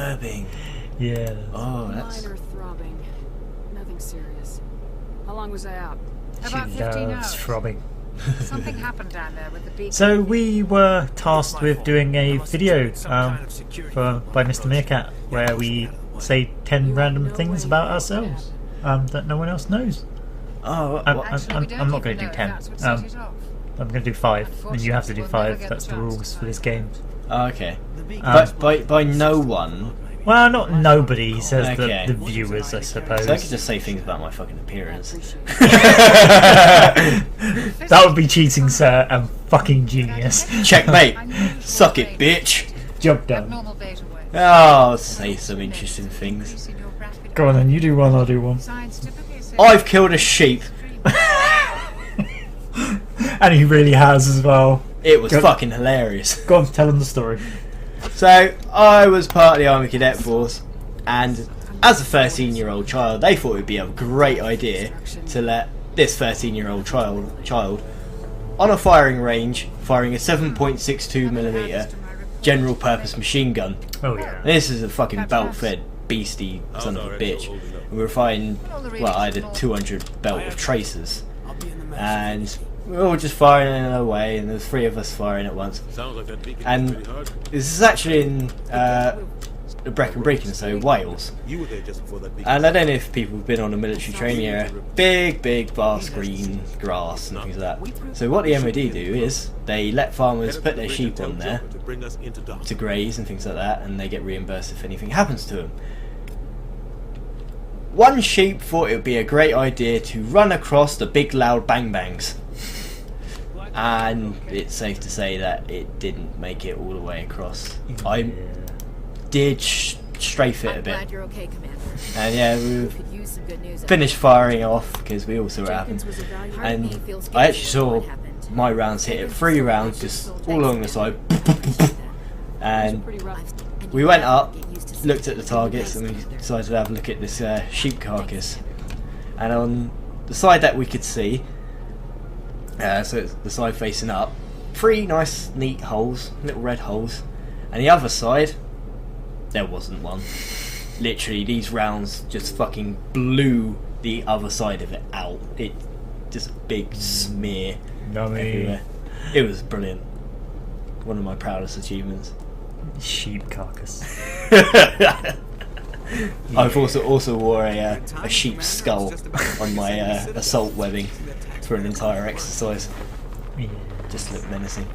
disturbing. Yeah. Oh, that's... Minor throbbing. Nothing serious. How long was I out? About She 15 loves hours. throbbing. Something happened down there with the beacon. So we were tasked with doing a video by Mr. Meerkat where we say 10 random things about ourselves that no one else knows. Oh, Actually, we don't I'm not even going to do know if 10. that's what set it off. I'm going to do 5, and you have to do Unfortunately, we'll 5. never get That's the the chance rules to for this find game. okay. But by no one. Well, not nobody, he says Okay. the viewers, I suppose. So I could just say things about my fucking appearance. That would be cheating, sir, and fucking genius. Checkmate. Suck it, bitch. Job done. Abnormal beta wave. Oh, I'll say some interesting things. Increasing your graphic Go on then, you do one, I'll do one. Science typically says I've killed a sheep. And he really has as well. It was Go- fucking hilarious. Go on, tell him the story. So, I was part of the Army Cadet Force, and as a 13-year-old child, they thought it would be a great idea to let this 13-year-old child on a firing range firing a 7.62mm general purpose machine gun. Oh yeah. This is a fucking belt-fed beastie son of a bitch. And we were fighting, well, I had a 200 belt of tracers, and we were all just firing away, and there's 3 of us firing at once. And this is actually in Brecon Beacon, so Wales. And I don't know if people have been on a military training area. Big, vast green grass and things like that. So what the MOD do is they let farmers put their sheep on there to graze and things like that, and they get reimbursed if anything happens to them. One sheep thought it would be a great idea to run across the big loud bang bangs. And it's safe to say that it didn't make it all the way across. I did strafe it a I'm bit. glad you're okay, Commander. And yeah, we Could use some good news. finished firing off because we all saw what happened. Jenkins was evaluating. And He feels I guilty actually saw for what happened. my rounds hit it 3 rounds just all along the side. And Pretty rough. we went up, looked at the targets, and we decided to have a look at this sheep carcass. And on the side that we could see, so it's the side facing up, 3 nice neat holes, little red holes, and the other side, there wasn't one. Literally, these rounds just fucking blew the other side of it out. It just a big smear everywhere. It was brilliant. One of my proudest achievements. Sheep carcass. I've also wore a sheep's skull on my assault webbing for an entire exercise. Yeah. Just looked menacing.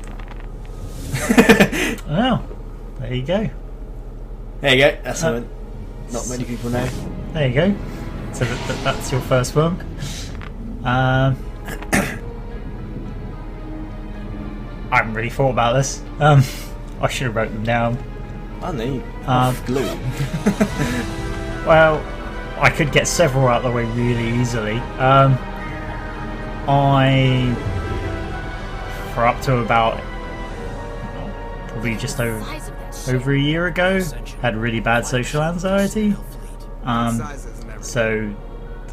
Well, there you go. There you go. That's something not many people know. There you go. So that's your first one. I haven't really thought about this. I should have wrote them down. I know. Off glue. Well, I could get several out of the way really easily. For up to about probably just over a year ago, had really bad social anxiety. So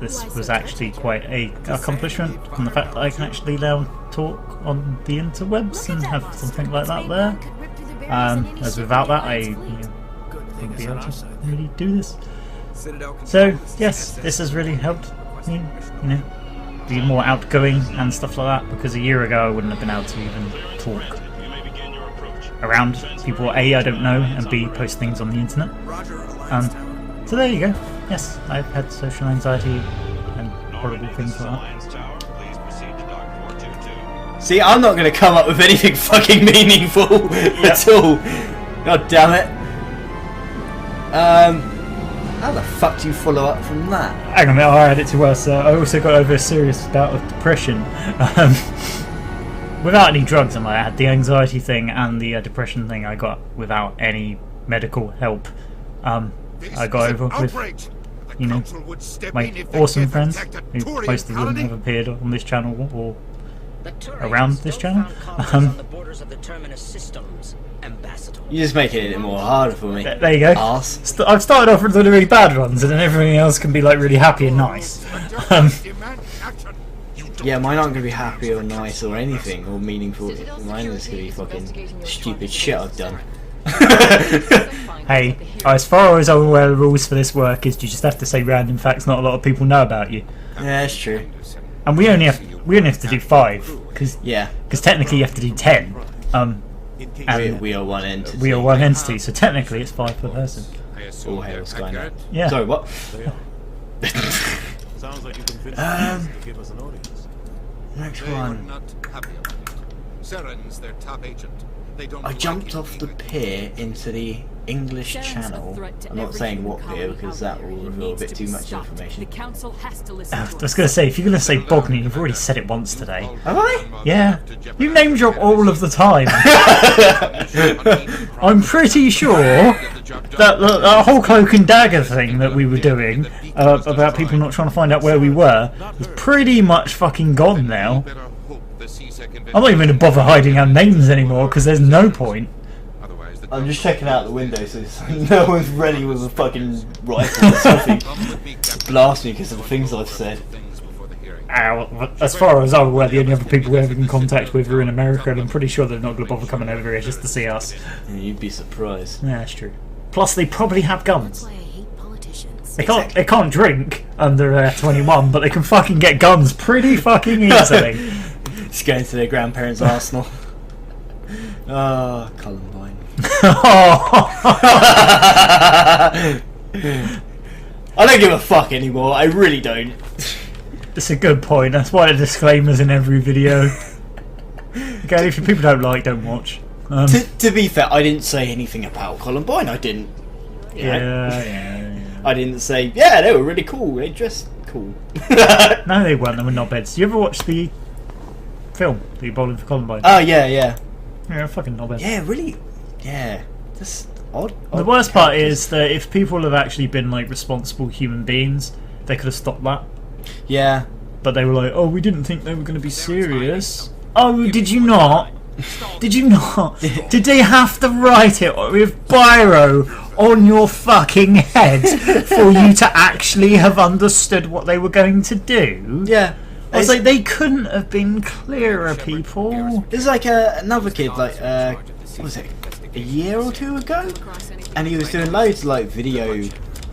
this was actually quite a accomplishment, and the fact that I can actually now talk on the interwebs and have something like that there. As without that, I wouldn't be able to really do this. So yes, this has really helped me, be more outgoing and stuff like that, because a year ago I wouldn't have been able to even talk around people A, I don't know, and B, post things on the internet. So there you go. Yes, I've had social anxiety and horrible things like that. See, I'm not going to come up with anything fucking meaningful at all. God damn it. How the fuck do you follow up from that? Hang on a minute, I had it to worse. I also got over a serious bout of depression. Without any drugs, I had the anxiety thing and the depression thing I got without any medical help. I got over with, my awesome friends, who most of them have appeared on this channel or around this channel. You're just making it more harder for me. There you go. Arse. I've started off with the really bad ones, and then everything else can be like really happy and nice. Yeah, mine aren't going to be happy or nice or anything or meaningful. Mine is going to be fucking stupid shit I've done. Hey, as far as I'm aware, the rules for this work is you just have to say random facts not a lot of people know about you. Yeah, that's true. And we only have to do 5 because Yeah, technically you have to do 10. And we are one entity. we are one entity, so technically it's 5 per person. All hail Skynet. Yeah. Sorry, what? Sounds like you convinced to give us an audience. Next They were one. not happy about it. Seren's their top agent. They don't I like jumped it off the either. pier into the English Channel. I'm not saying what pier because that will reveal a bit too much information. The council has to listen I to was going to say, if you're going to say Bognor, you've already said it once today. Have I? Yeah, you name drop all of the time. I'm pretty sure that the whole cloak and dagger thing that we were doing about people not trying to find out where we were is pretty much fucking gone now. I'm not even going to bother hiding our names anymore because there's no point. I'm just checking out the window so no one's ready with a fucking rifle or something to blast me because of the things I've said. Ow. As far as I'm aware, the only other people we're in contact with are in America, and I'm pretty sure they're not going to bother coming over here just to see us. Yeah, you'd be surprised. Yeah, that's true. Plus, they probably have guns. I hate politicians. They can't drink under 21, but they can fucking get guns pretty fucking easily. Just going to their grandparents' arsenal. Ah, Columbine. I don't give a fuck anymore. I really don't. It's a good point. That's why the disclaimer's in every video. Okay, if people don't like, don't watch. To be fair, I didn't say anything about Columbine. I didn't. You know? Yeah. I didn't say, yeah, they were really cool. They dressed cool. No, they weren't. They were knobheads. You ever watch the film, The Bowling for Columbine? Oh, yeah, yeah. Yeah, fucking knobheads. Yeah, really. Yeah. That's odd. The worst part is that if people have actually been like responsible human beings, they could have stopped that. Yeah. But they were like, oh, we didn't think they were going to be serious. Oh, did you not? Did you not? Did they have to write it with biro on your fucking head for you to actually have understood what they were going to do? Yeah. I was like, they couldn't have been clearer, people. There's like another kid, like, what was it, a year or two ago? And he was doing loads of like video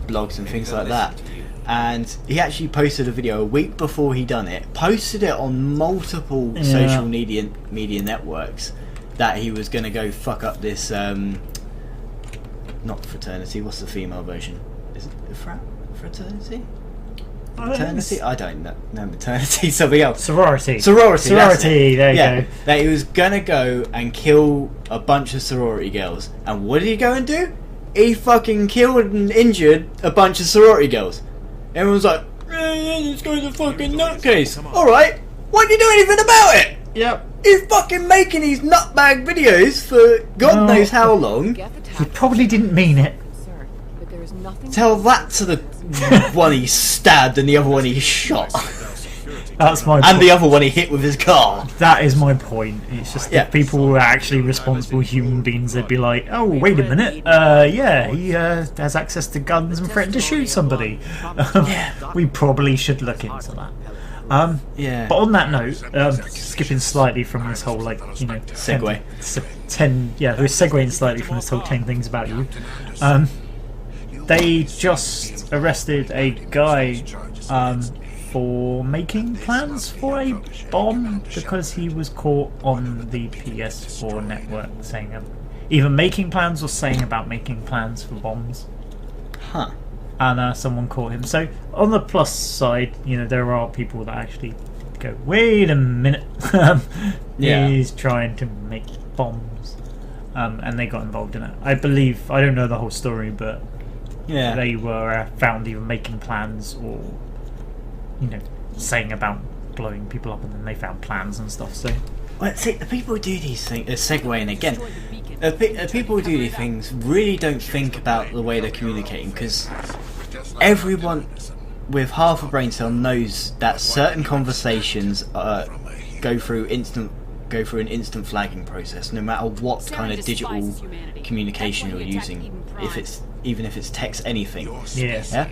blogs and things like that. And he actually posted a video a week before he done it, posted it on multiple social media networks that he was going to go fuck up this, not fraternity, what's the female version? Is it a fraternity? Maternity? I don't know. No, maternity, something else. Sorority. Sorority, there you go. That he was gonna go and kill a bunch of sorority girls. And what did he go and do? He fucking killed and injured a bunch of sorority girls. Everyone's like, this guy's a fucking nutcase. Alright, why didn't you do anything about it? Yep. He's fucking making these nutbag videos for God knows how long. He probably didn't mean it. Sir, but there is nothing. Tell that to the one he stabbed and the other one he shot. That's my And point. the other one he hit with his car. That is my point. It's just Yeah. if people were actually responsible human beings, they'd be like, oh, wait a minute. Yeah, he has access to guns and threatened to shoot somebody. We probably should look into that. Yeah. But on that note, skipping slightly from this whole, like, you know, Segue. 10 we're segueing slightly from this whole 10 things about you. They just arrested a guy for making plans for a bomb because he was caught on the PS4 network saying either making plans or saying about making plans for bombs. Huh. And someone caught him. So on the plus side, you know, there are people that actually go, wait a minute, Yeah. he's trying to make bombs, and they got involved in it. I believe, I don't know the whole story, but Yeah. they were found either making plans or, you know, saying about blowing people up, and then they found plans and stuff. So Well, see, the people who do these things, segueing again, people who do these things really don't think about the way they're communicating, because everyone with half a brain cell knows that certain conversations go through an instant flagging process, no matter what kind of digital communication you're using, even if it's text, anything. yeah. Yeah.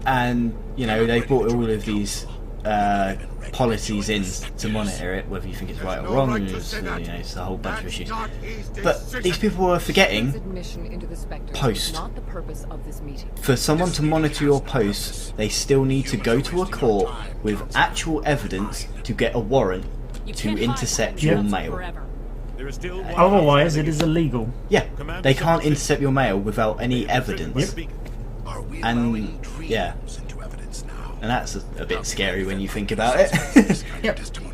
And you know, they brought all of these policies in to monitor it, whether you think it's right or wrong, and it's a whole bunch of issues. But these people were forgetting post. For someone to monitor your posts, they still need to go to a court with actual evidence to get a warrant to intercept your mail. There is still one Otherwise, it is illegal. Yeah, they can't intercept your mail without any evidence. And yeah, and that's a bit scary when you think about it.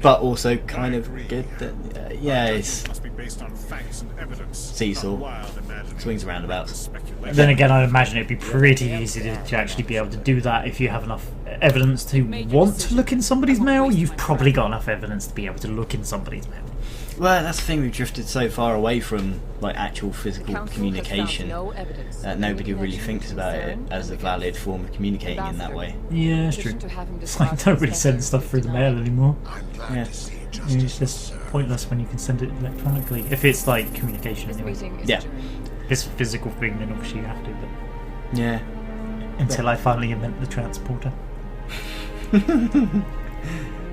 But also kind of good that yeah, it's must be based on facts and evidence. seesaw, Wild imagination. swings and roundabouts. Then again, I imagine it'd be pretty easy to actually be able to do that if you have enough evidence to want to look in somebody's mail. You've probably got enough evidence to be able to look in somebody's mail. Well, that's the thing, we've drifted so far away from like actual physical communication that nobody really thinks about it as a valid form of communicating in that way. Yeah, it's true. It's like nobody sends stuff through the mail anymore. Yeah. It's just pointless when you can send it electronically. If it's like communication anyway. Yeah. If it's a physical thing, then obviously you have to, but Yeah. until I finally invent the transporter.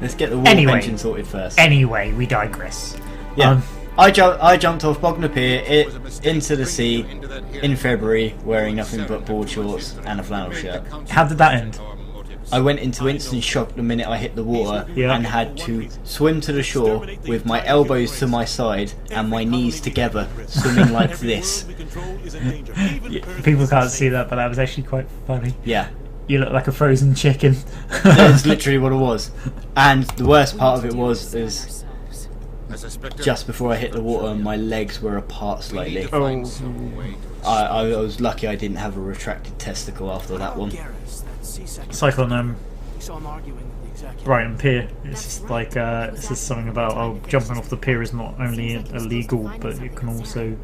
Let's get the war Anyway. pension sorted first. Anyway, we digress. Yeah. I jumped off Bognor Pier into the sea in February wearing nothing but board shorts and a flannel shirt. How did that end? I went into instant shock the minute I hit the water Yeah. and had to swim to the shore with my elbows to my side and my knees together, swimming like this. People can't see that, but that was actually quite funny. Yeah, You look like a frozen chicken. that's literally what it was. And the worst part of it was just before I hit the water, my legs were apart slightly. I was lucky I didn't have a retracted testicle after that one. It's like on Brighton Pier. It's just like it says something about jumping off the pier is not only illegal, but it can also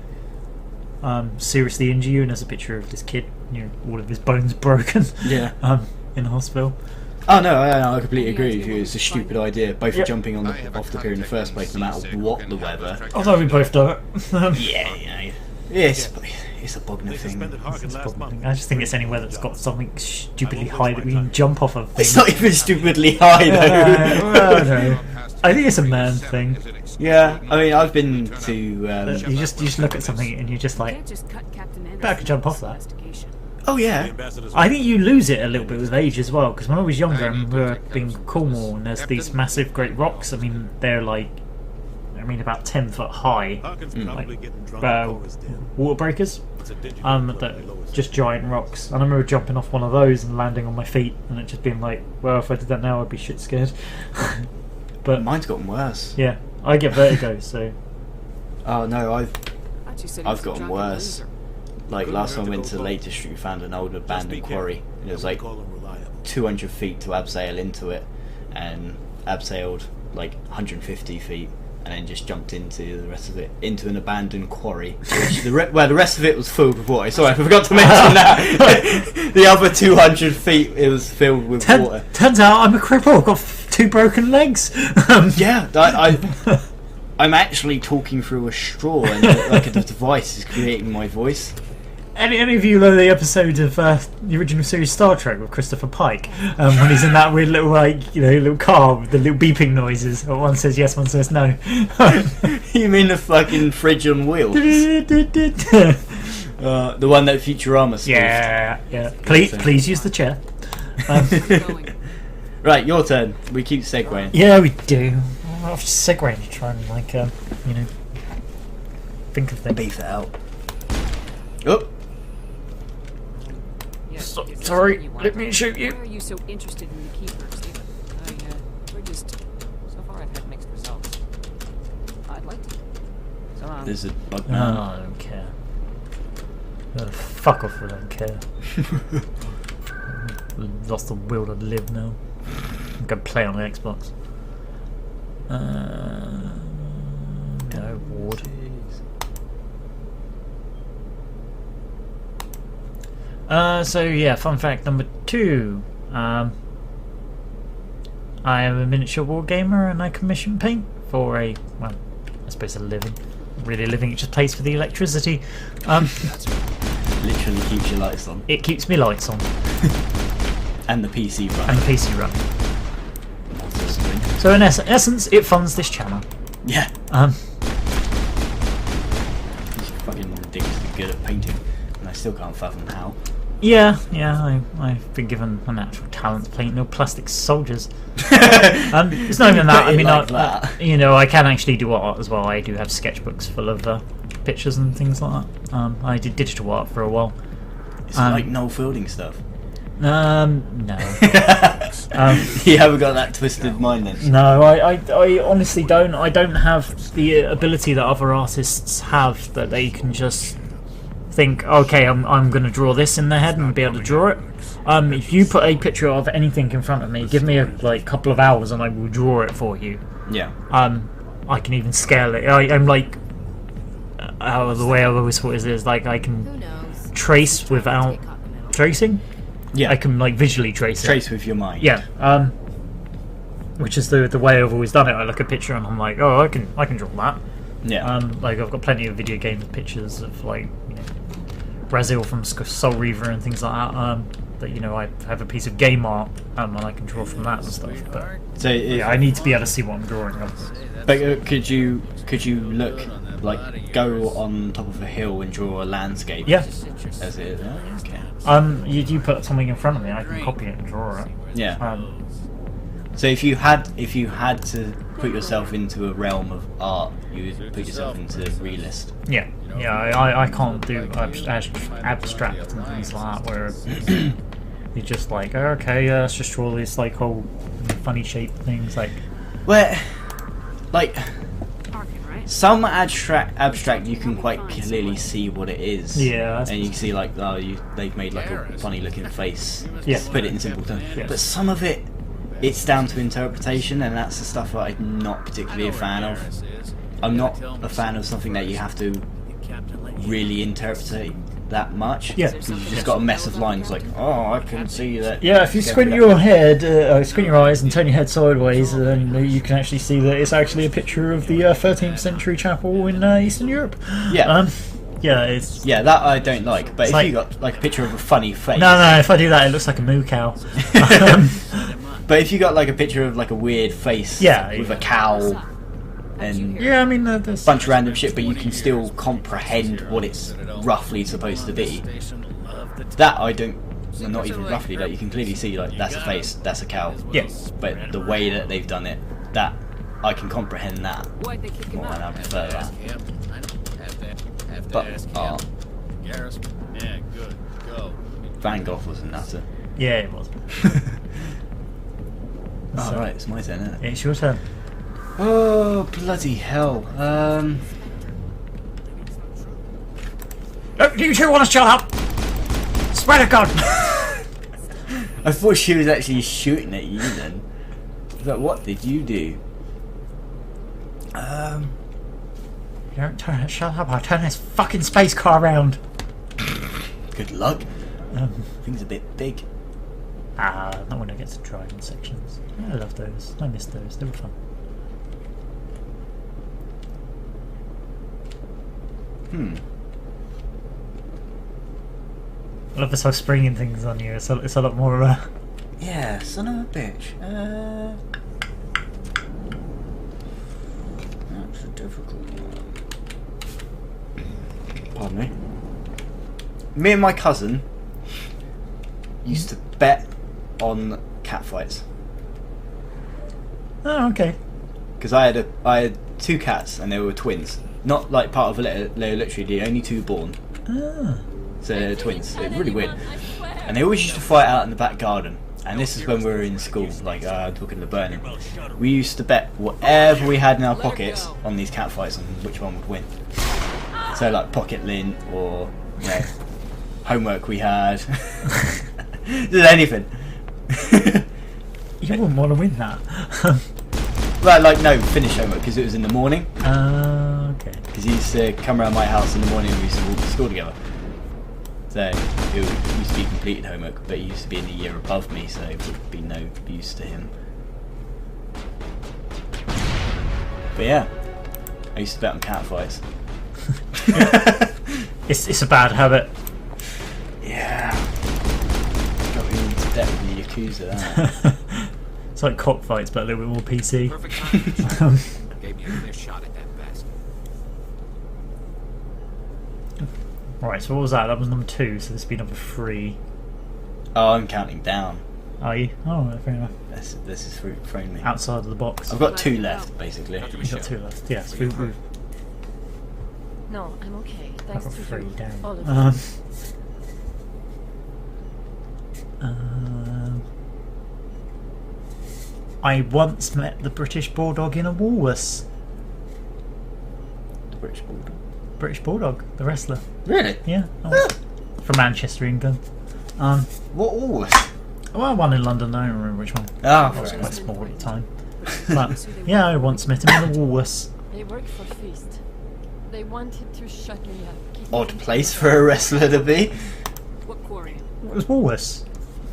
seriously injure you. And there's a picture of this kid, all of his bones broken. Yeah. In hospital. Oh no, I completely agree with you. It's a stupid idea, both for jumping on off the pier in the first place, no matter what the weather. Although we both do it. Yeah, it's a Bognor thing. I just think it's anywhere that's got something stupidly high that we can jump off of. It's not even stupidly high though. Well, no. I think it's a man thing. Yeah, I mean, I've been to. You just look at something and you're just like, I could jump off that. Oh yeah. I think you lose it a little bit with age as well, because when I was younger and we were in Cornwall and there's these massive great rocks, I mean they're like, about 10 foot high, water breakers, that just giant rocks, and I remember jumping off one of those and landing on my feet and it just being like, well, if I did that now I'd be shit scared. But mine's gotten worse. yeah, I get vertigo, so Oh no, I've gotten worse. Like last time I went to Lake District, we found an old abandoned quarry, and it was like 200 feet to abseil into it, and abseiled like 150 feet, and then just jumped into the rest of it, into an abandoned quarry, which the rest of it was filled with water. Sorry, I forgot to mention that. The other 200 feet, it was filled with water. Turns out I'm a cripple, I've got 2 broken legs. Yeah, I'm actually talking through a straw, and like a device is creating my voice. Any of you know the episode of the original series Star Trek with Christopher Pike, when he's in that weird little little car with the little beeping noises? One says yes, one says no. You mean the fucking fridge on wheels? The one that Futurama spoofed. Yeah. Please use the chair. Right, your turn. We keep segueing. Yeah, we do. I'll just segue to try and think of things. Beef it out. Oh. Sorry, let me shoot you. Why are you so interested in the Keeper, Stephen? We're just... So far I've had mixed results. I'd like to. So long. There's a bug. No, I don't care. Fuck off, I don't care. I've lost the will to live now. I'm going to play on the Xbox. No, Ward. So yeah, fun fact number 2. I am a miniature war gamer and I commission paint for I suppose a living. Really a living, it just pays for the electricity. Literally keeps your lights on. It keeps me lights on. And the PC run. And PC run. So in essence, it funds this channel. Yeah. Um, He's fucking ridiculously good at painting, and I still can't fathom how. yeah, I've been given a natural talent to paint no plastic soldiers. It's not even that. Put I it mean, like that. you know, I can actually do art as well. I do have sketchbooks full of pictures and things like that. I did digital art for a while. It's like Noel Fielding stuff. No. You haven't got that twisted mind then. No, I honestly don't. I don't have the ability that other artists have, that they can just think, okay, I'm going to draw this in their head and be able to draw it. If you put a picture of anything in front of me, give me a couple of hours and I will draw it for you. Yeah. I can even scale it. I'm like, the way I always thought is like I can trace without tracing. Yeah. I can like visually trace it. Trace with your mind. Yeah, which is the way I've always done it. I look at a picture and I'm like, oh, I can draw that. Yeah. Like I've got plenty of video game pictures of like, you know, Brazil from Soul Reaver and things like that. That, you know, I have a piece of game art and I can draw from that and stuff. But So yeah, I need to be able to see what I'm drawing of. But could you look like go on top of a hill and draw a landscape? Yeah. As it is. Oh, okay. You put something in front of me, I can copy it and draw it. Yeah. So if you had to put yourself into a realm of art, you would put yourself into realist. Yeah, I can't do abstract and things like that, where you're just like, oh, okay, let's just draw this like whole funny shape things like. Where, like, Arkin, right? some abstract you can quite clearly see what it is. Yeah, that's and you can see like, they've made like a funny looking face. Yeah. Put it in simple terms. Yeah. But some of it, it's down to interpretation, and that's the stuff that I'm not particularly a fan of. I'm not a fan of something that you have to really interpret that much. Yeah. Because you've just got a mess of lines like, oh, I can see that. Yeah, if you squint your head, squint your eyes and turn your head sideways, then you can actually see that it's actually a picture of the 13th century chapel in Eastern Europe. Yeah. Yeah, it's... Yeah, that I don't like. But if like- you got like a picture of a funny face. No, if I do that, it looks like a moo cow. But if you got like a picture of like a weird face Yeah, with yeah. a cowl and Yeah, I mean, there's... a bunch of random shit, but you can still comprehend what it's roughly supposed to be. That I don't... Well, not even roughly, that you can clearly see like that's a face, that's a cowl. Yes. But the way that they've done it, that I can comprehend that Why'd they kick him more, and I out? prefer that. Have to But ask him. art, Garrus? Yeah, good. Go. Van Gogh was a nutter. Yeah, it was. Oh, right, it's my turn, isn't it? It's your turn. Oh, bloody hell. Do you two want to shut up? Swear to God! I thought she was actually shooting at you then. But what did you do? You don't shut up, I'll turn this fucking space car around. Good luck. Things a bit big. Not when I get to driving sections. I love those. I miss those. They were fun. I love this whole springing things on you. It's a lot more. Yeah, son of a bitch. That's a difficult one. Pardon me. Me and my cousin used to bet on catfights. Oh, okay. Because I had two cats and they were twins. Not like part of a literally the only two born. Ah. So they're twins. They're really weird. And they always used to fight out in the back garden. And this is when we were in school, like talking to Burning. We used to bet whatever we had in our pockets on these cat fights and which one would win. So like pocket lint or homework we had. Just anything. You wouldn't want to win that. Well, like no, finish homework because it was in the morning. Okay. Because he used to come around my house in the morning and we used to walk to school together. So it used to be completed homework, but he used to be in the year above me, so it would be no use to him. But yeah, I used to bet on cat fights. It's a bad habit. Yeah. Got me into debt with the Yakuza, that. It's like cockfights, but a little bit more PC. Perfect timing. Gave me a clear shot at that bastard. Right, so what was that? That was number 2, so this would be number 3. Oh, I'm counting down. Are you? Oh, right, fair enough. This is throwing me. Outside of the box. I've got 2 left, basically. You've got 2 left. Yes, we've No, I'm okay. I've Thanks got to 3 you. down. All of you. I once met the British Bulldog in a Woolworths. The British Bulldog. British Bulldog, the wrestler. Really? Yeah. From Manchester, England. What Woolworths? Well, one in London, I don't remember which one. Oh, I was fair quite enough. small at the time. But, yeah, I once met him in a Woolworths. They worked for Feast. They wanted to shut me up. keep Odd me place from- for a wrestler to be. What quarry? It was Woolworths.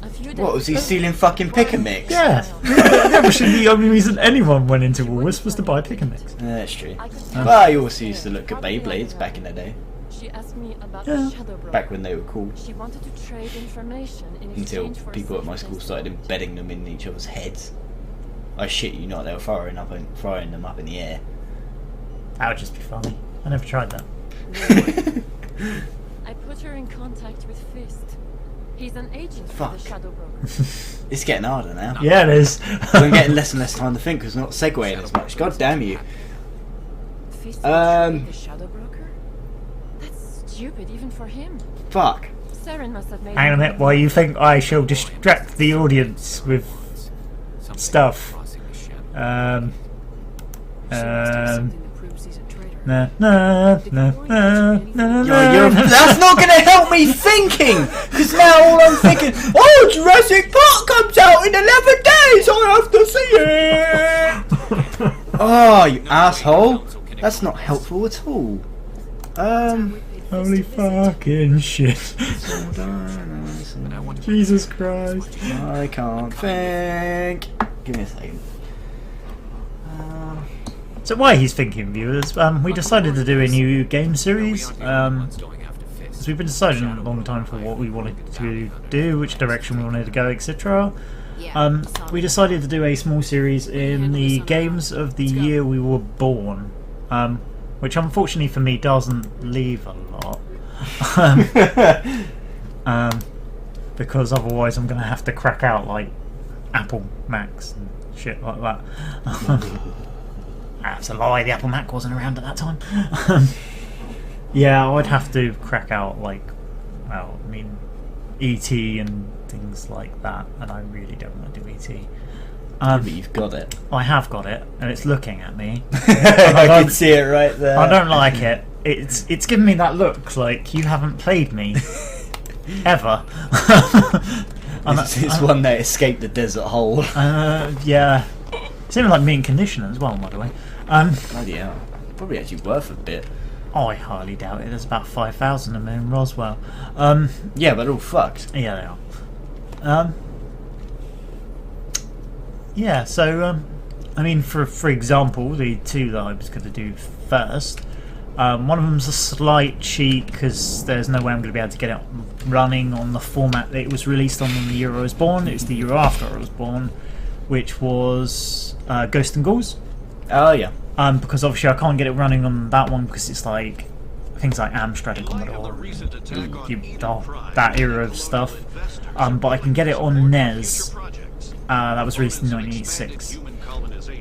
A few What, days was he ago- stealing fucking pick and mix? Yeah. Yeah, but the only reason anyone went into Woolworths was to buy pick and mix. That's true. I could Well, you also used to look at Beyblades back in the day. She asked me about Yeah. the Shadow Broker. Back when they were cool. She wanted to trade information in Until exchange for people at my school started embedding them in each other's heads. I shit you not, they were throwing them up in the air. That would just be funny. I never tried that. I put her in contact with Fist. He's an agent for Fuck. the Shadow Broker. It's getting harder now. Yeah, it is. I'm getting less and less time to think because I'm not segueing as much. God damn you. Fist will trade Um, the Shadow Broker? That's stupid even for him. Fuck. Saren must have made Hang on a him minute, while you think I shall distract the audience with Something stuff. crossing the shadow. No, no, no, no, no, That's not going to help me thinking! Because now all I'm thinking, oh, Jurassic Park comes out in 11 days! I have to see it! Oh, you asshole! That's not helpful at all. Holy fucking shit. Jesus Christ. I can't think. Give me a second. So why he's thinking, viewers, we decided to do a new game series. So we've been deciding a long time for what we wanted to do, which direction we wanted to go, etc. We decided to do a small series in the games of the year we were born, which unfortunately for me doesn't leave a lot, because otherwise I'm going to have to crack out like Apple Macs and shit like that. That's a lie, the Apple Mac wasn't around at that time. Yeah, I'd have to crack out like, well, I mean, E.T. and things like that, and I really don't want to do E.T. But you've got it. I have got it, and it's looking at me. I can see it right there. I don't like it. It's giving me that look like you haven't played me ever. It's one that escaped the desert hole. Yeah. It's even like mint condition as well, by the way. Bloody hell. Probably actually worth a bit. I highly doubt it. There's about 5,000 of them in Roswell. Yeah, but all fucked. Yeah, they are. Yeah, so I mean, for example, the two that I was going to do first, one of them's a slight cheat because there's no way I'm going to be able to get it running on the format that it was released on when the year I was born. It's the year after I was born, which was Ghosts and Ghouls. Oh, yeah. Because obviously I can't get it running on that one because it's like things like Amstrad and Commodore, that era of stuff. But I can get it on NES. That was released in 1986.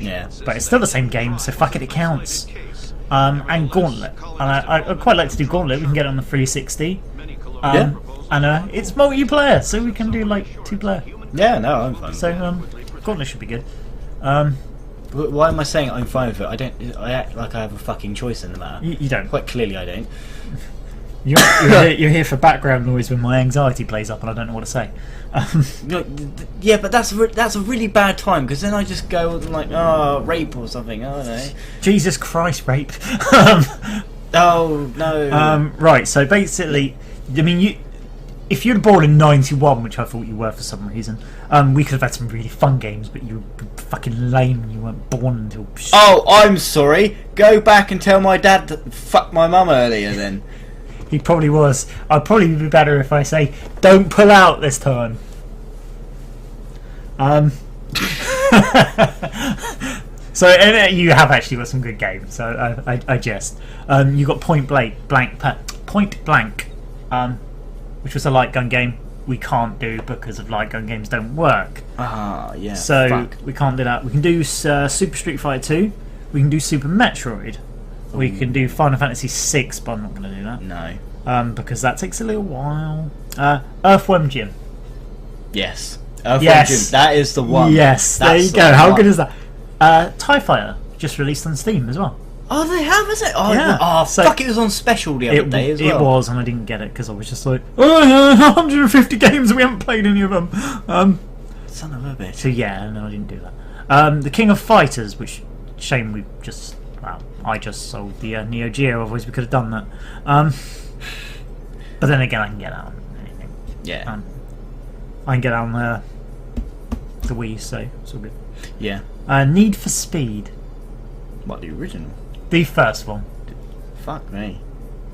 Yeah. But it's still the same game, so fuck it, it counts. And Gauntlet. And I'd quite like to do Gauntlet. We can get it on the 360. Yeah. And it's multiplayer, so we can do like 2-player. Yeah, no, I'm fine. So Gauntlet should be good. Why am I saying I'm fine with it? I act like I have a fucking choice in the matter. You don't. Quite clearly I don't. You're here for background noise when my anxiety plays up and I don't know what to say. Yeah, but that's a really bad time because then I just go like, oh, rape or something. I don't know. Jesus Christ, rape. Oh no. Right. So basically, I mean, if you'd born in '91, which I thought you were for some reason, we could have had some really fun games. But you were fucking lame and you weren't born until. Oh, I'm sorry. Go back and tell my dad to fuck my mum earlier then. He probably was. I'd probably be better if I say, "Don't pull out this time." So and, you have actually got some good games. So I jest. You got Point Blank, which was a light gun game. We can't do because of light gun games don't work. Ah, yeah. So fuck. we can't do that. We can do Super Street Fighter 2. We can do Super Metroid. We can do Final Fantasy 6, but I'm not going to do that. No. Because that takes a little while. Earthworm Jim. Yes. Earthworm Yes. Jim. That is the one. Yes, there That's you the go. How one. good is that? TIE Fighter just released on Steam as well. Oh, they have, is it? Oh, Yeah. Oh, So- fuck! It was on special the other day as well. It was, and I didn't get it because I was just like, oh, 150 games and we haven't played any of them. Son of a bitch. So yeah, no, I didn't do that. The King of Fighters, which shame we just, well, I just sold the Neo Geo. Otherwise, we could have done that. But then again, I can get that on anything. Yeah. I can get on the Wii, so it's all good. Yeah. Need for Speed, What, the original? the first one. Fuck me.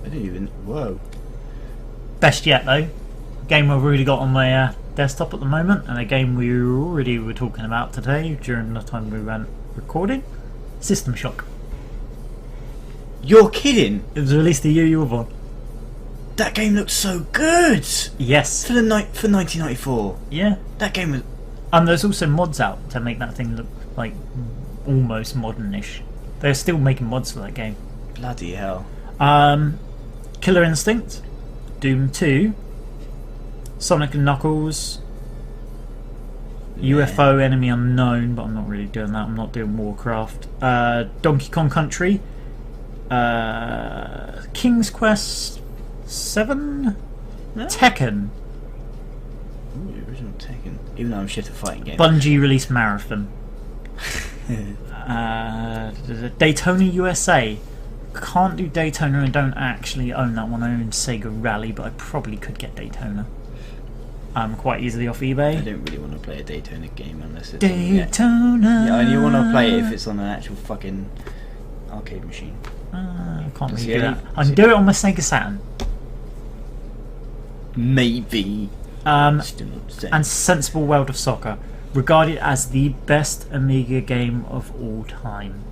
I didn't even. Whoa. Best yet though, game I've already got on my desktop at the moment, and a game we already were talking about today during the time we went recording. System Shock. You're kidding? It was released the year you were born. That game looked so good Yes. for 1994. Yeah. That game was. And there's also mods out to make that thing look like almost modernish. They're still making mods for that game. Bloody hell. Killer Instinct, Doom 2, Sonic and Knuckles, UFO Enemy Unknown, but I'm not really doing that. I'm not doing Warcraft. Donkey Kong Country, King's Quest 7, Tekken. Ooh, the original Tekken. Even though I'm shit at fighting games. Bungie released Marathon. Daytona USA. Can't do Daytona. I don't actually own that one. I own Sega Rally, but I probably could get Daytona quite easily off I eBay. don't really want to play a Daytona game unless it's Daytona. Yeah, I only want to play it if it's on an actual fucking arcade machine. I can't really See do that? that. I can do it on my Sega Saturn. Maybe. Still not saying. And Sensible World of Soccer, regarded as the best Amiga game of all time.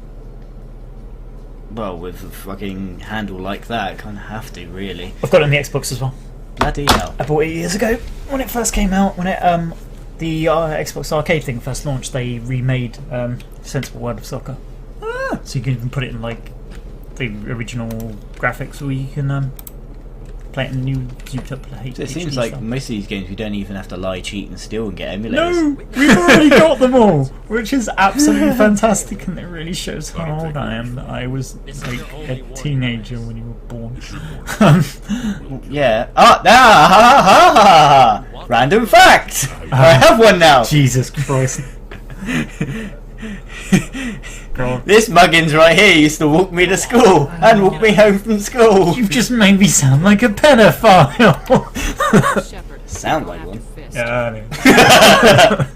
Well, with a fucking handle like that, I kind of have to, really. I've got it on the Xbox as well. Bloody hell. I bought it years ago when it first came out. When it the Xbox Arcade thing first launched, they remade Sensible World of Soccer. So you can even put it in like the original graphics, or you can play it in the new zooped up HD. So it seems like stuff. most of these games we don't even have to lie, cheat, and steal and get emulators. No, we've already got them all, which is absolutely fantastic, and it really shows how old I am. That I was like a teenager when you were born. Yeah. Random fact! I have one now! Jesus Christ. God. This muggins right here used to walk me to school and walk me home from school. You've just made me sound like a pedophile. Shepard, Sound you'll like have one. to fist. Yeah,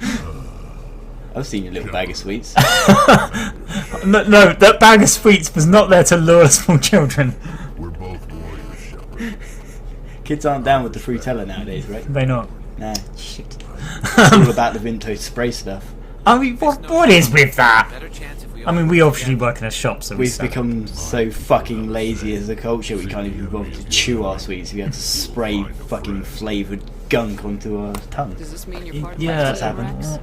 I've seen your little bag of sweets. no, that bag of sweets was not there to lure small children. We're both warriors, Shepard. Kids aren't down with the Frutella nowadays, right? They not. Nah, shit. It's all about the Vinto spray stuff. I mean, what is with that? Better chance if we I mean, we obviously work in a shop, so we We've sell it. become so fucking lazy as a culture we can't even bother to chew our sweets. We have to spray fucking flavoured gunk onto our tongues. Does this mean you're part of Yeah, What's happened?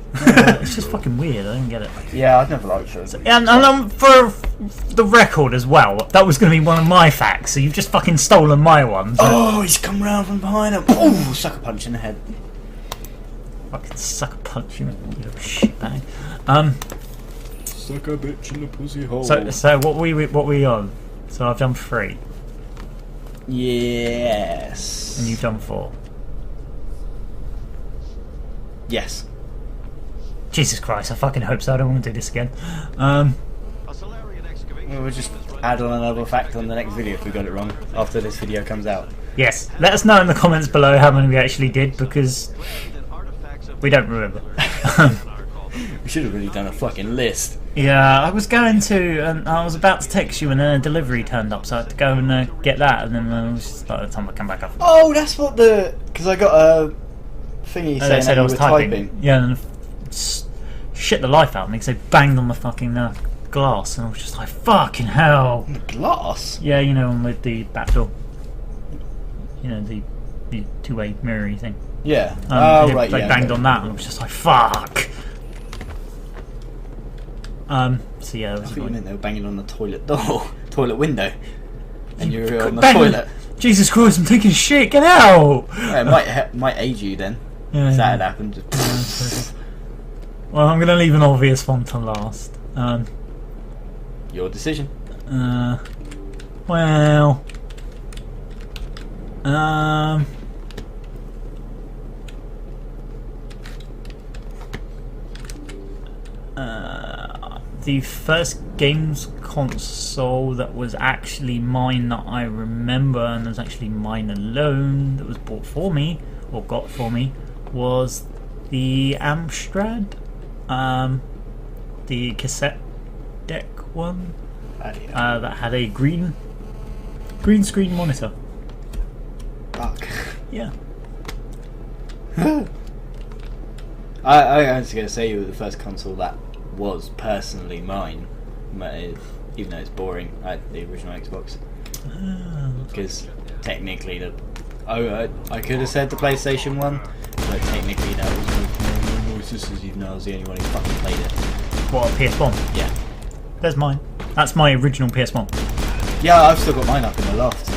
It's just fucking weird. I don't get it. Yeah, I've never liked those. And for the record as well, that was going to be one of my facts. So you've just fucking stolen my one. So Oh, he's come round from behind him. Ooh, sucker punch in the head. fucking sucker punch you, little shitbag. Suck a bitch in the pussy hole. So what we on? So I've done 3, Yes. and you've done 4. Yes. Jesus Christ! I fucking hope so. I don't want to do this again. We'll just add on another fact on the next video if we got it wrong after this video comes out. Yes, let us know in the comments below how many we actually did, because we don't remember. We should have really done a fucking list. Yeah, I was going to, and I was about to text you, and then a delivery turned up, so I had to go and get that, and then it was just by the time I come back up. Oh, that's what the... Because I got a thingy They saying said that I you was were typing. typing. Yeah, and shit the life out of me because they banged on the fucking glass, and I was just like, fucking hell. Glass? Yeah, you know, with the back door. You know, the two-way mirrory thing. Yeah. Oh, right, They yeah. banged on that, and I was just like, fuck. So yeah, it I was thought you annoying. meant they were banging on the toilet door, toilet window, and you were on the Bang- toilet. Jesus Christ, I'm taking shit, get out! Yeah, it might age you then. Yeah, If that yeah. had happened. Well, I'm gonna leave an obvious one to last. Your decision. Well... the first games console that was actually mine that I remember, and was actually mine alone, that was bought for me, or got for me, was the Amstrad, the cassette deck one, that had a green screen monitor. Fuck. Yeah. I was going to say you were the first console that was personally mine, even though it's boring. I had the original Xbox because technically I could have said the PlayStation 1, but technically that was just as even though I was the only one who fucking played it. What, a PS1? Yeah, There's mine. That's my original PS1. yeah, I've still got mine up in the loft.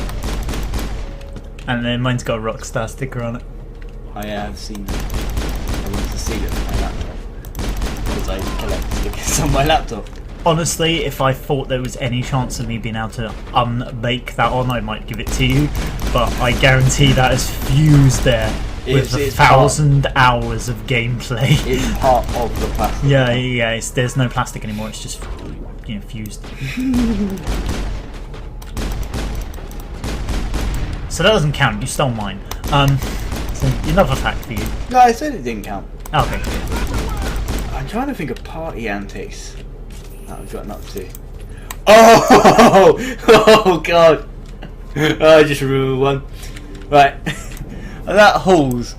And then mine's got a Rockstar sticker on it. I have seen it. I wanted to see it on my laptop because I collect stickers on my laptop. Honestly, if I thought there was any chance of me being able to unbake that on, I might give it to you. But I guarantee that is fused there with It's 1,000 hours of gameplay. It's part of the plastic. Yeah. There's no plastic anymore. It's just, fused. So that doesn't count. You stole mine. So another fact for you. No, I said it didn't count. Okay. I'm trying to think of party antics that I've gotten up to. Oh god! Oh, I just remembered one. Right, I was at Halls,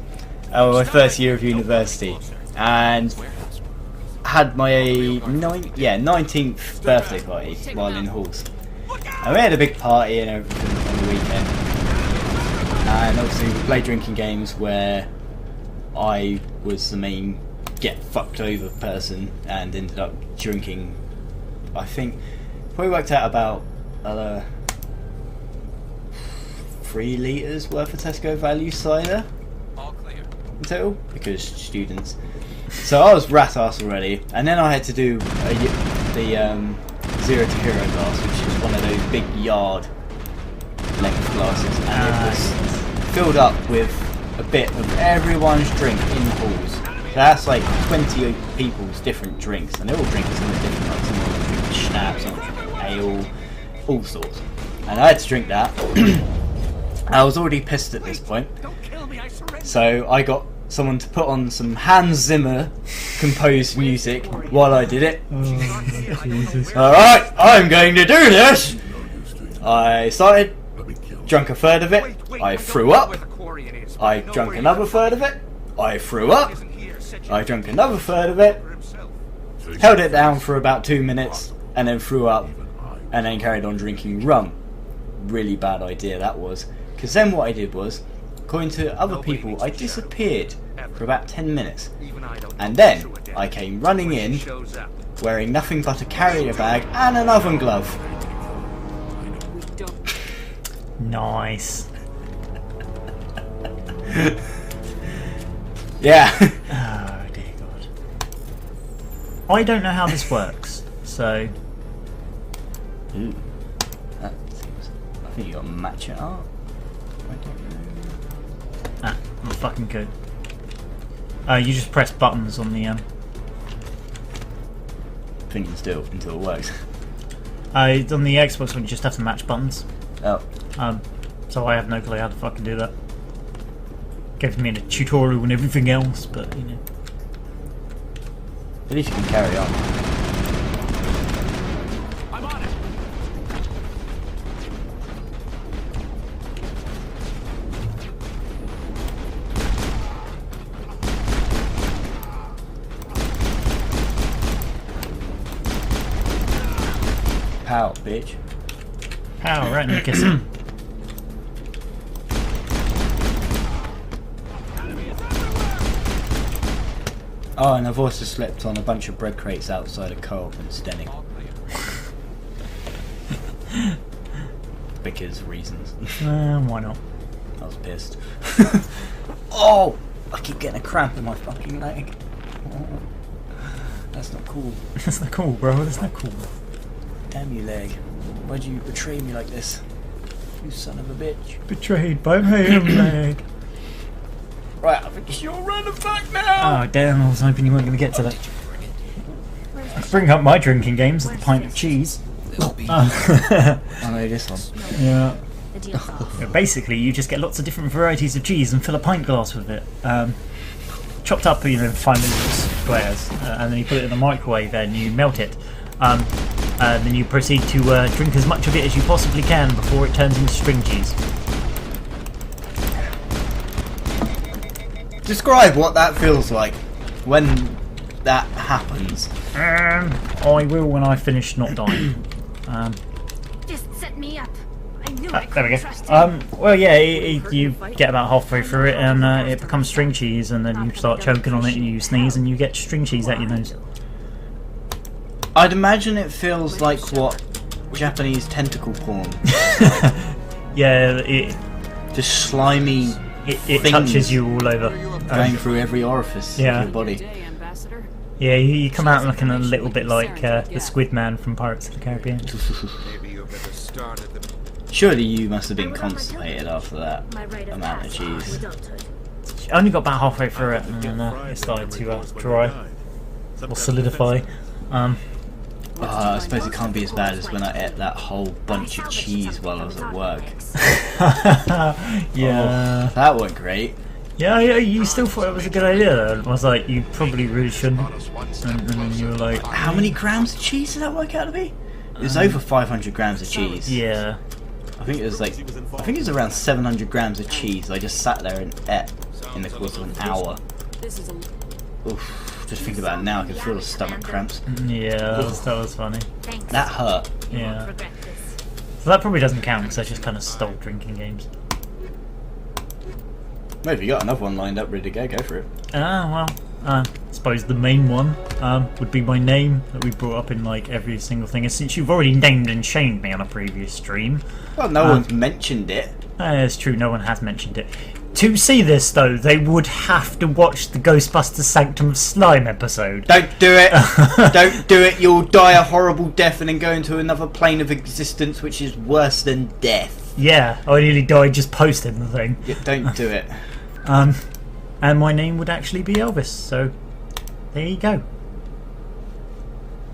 my first year of university, and had my 19th birthday party while in Halls. And we had a big party and everything on the weekend. And obviously we played drinking games where I was the main get fucked over person and ended up drinking, I think, probably worked out about 3 litres worth of Tesco value cider in total, because students. So I was rat ass already, and then I had to do the 0 to hero glass, which is one of those big yard length glasses, and it was filled up with a bit of everyone's drink in Halls. So that's like 20 people's different drinks, and they're all drinking something different. Like someone drinking schnapps, someone drinking ale, all sorts. And I had to drink that. I was already pissed at this point, so I got someone to put on some Hans Zimmer composed music while I did it. Alright, I'm going to do this! I started, drunk a third of it, I threw up, I drank another third of it, I threw up, I drank another third of it, held it down for about 2 minutes, and then threw up, and then carried on drinking rum. Really bad idea that was, because then what I did was, according to other people, I disappeared for about 10 minutes, and then I came running in, wearing nothing but a carrier bag and an oven glove. Nice. Yeah. Oh dear God. I don't know how this works, so Ooh, that seems. I think you got to match it up. I don't know. you fucking could. You just press buttons on the I think you can still until it works. on the Xbox one. You just have to match buttons. Oh, So I have no clue how to fucking do that. Gave me a tutorial and everything else, but at least you can carry on. I'm on it. Pow, bitch. Pow, right in the kisser. Oh, and I've also slept on a bunch of bread crates outside a co-op in Stenning. Because reasons. Why not? I was pissed. Oh! I keep getting a cramp in my fucking leg. Oh, that's not cool. That's not cool, bro. That's not cool. Damn you, leg. Why'd you betray me like this? You son of a bitch. Betrayed by my own leg. Right, I think it's your run of back now! Oh, damn. I was hoping you weren't going to get to that. Bring up my drinking games with a pint of cheese. I know this one. Yeah. The deal's off. Yeah, basically, you just get lots of different varieties of cheese and fill a pint glass with it. Chopped up, you know, 5 minute squares, and then you put it in the microwave and you melt it. And then you proceed to drink as much of it as you possibly can before it turns into string cheese. Describe what that feels like when that happens. I will when I finish not dying. Just set me up. I knew I There we couldn't go. trust him. Well, yeah, you get about halfway through it and it becomes string cheese, and then you start choking on it and you sneeze and you get string cheese out your nose. I'd imagine it feels like what Japanese tentacle porn. Yeah, it Just slimy things touches you all over. going through every orifice Yeah. of your body. Day, Ambassador. Yeah, you come out looking a little bit like the Squid Man from Pirates of the Caribbean. Maybe you better start at the Surely you must have been constipated after that My rite of amount of passage cheese. to adulthood. I only got about halfway through it, and then it started to dry or solidify. I suppose it can't be as bad as when I ate that whole bunch of cheese while I was at work. Yeah. Oh, that went great. Yeah, you still thought it was a good idea though. I was like, you probably really shouldn't. And then you were like, How many grams of cheese did that work out to be? It was over 500 grams of cheese. yeah. I think it was around 700 grams of cheese. I just sat there and ate in the course of an hour. This is a Oof, just think about it now, I can feel the stomach cramps. Yeah, that was funny. Thanks. That hurt. You won't Yeah. regret this. So that probably doesn't count because I just kind of stole drinking games. Well, if you got another one lined up ready to go for it. Well, I suppose the main one would be my name that we brought up in like every single thing. And since you've already named and shamed me on a previous stream, Well, no one's mentioned it. it's true, no one has mentioned it. To see this though, they would have to watch the Ghostbusters Sanctum of Slime episode. Don't do it! Don't do it! You'll die a horrible death and then go into another plane of existence which is worse than death. Yeah, I nearly died just posting the thing. Yeah, don't do it. And my name would actually be Elvis, so there you go.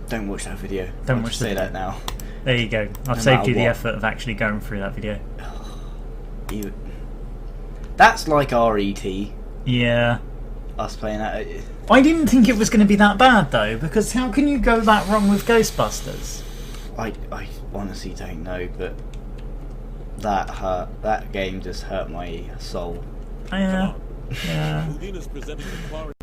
Don't watch that video. Don't I'll watch just the say video. that now. There you go. I've No saved matter you the what. effort of actually going through that video. That's like RET. Yeah. Us playing that. I didn't think it was going to be that bad though, because how can you go that wrong with Ghostbusters? I honestly don't know, but that hurt. That game just hurt my soul. Yeah. Yeah. Houdina's presenting the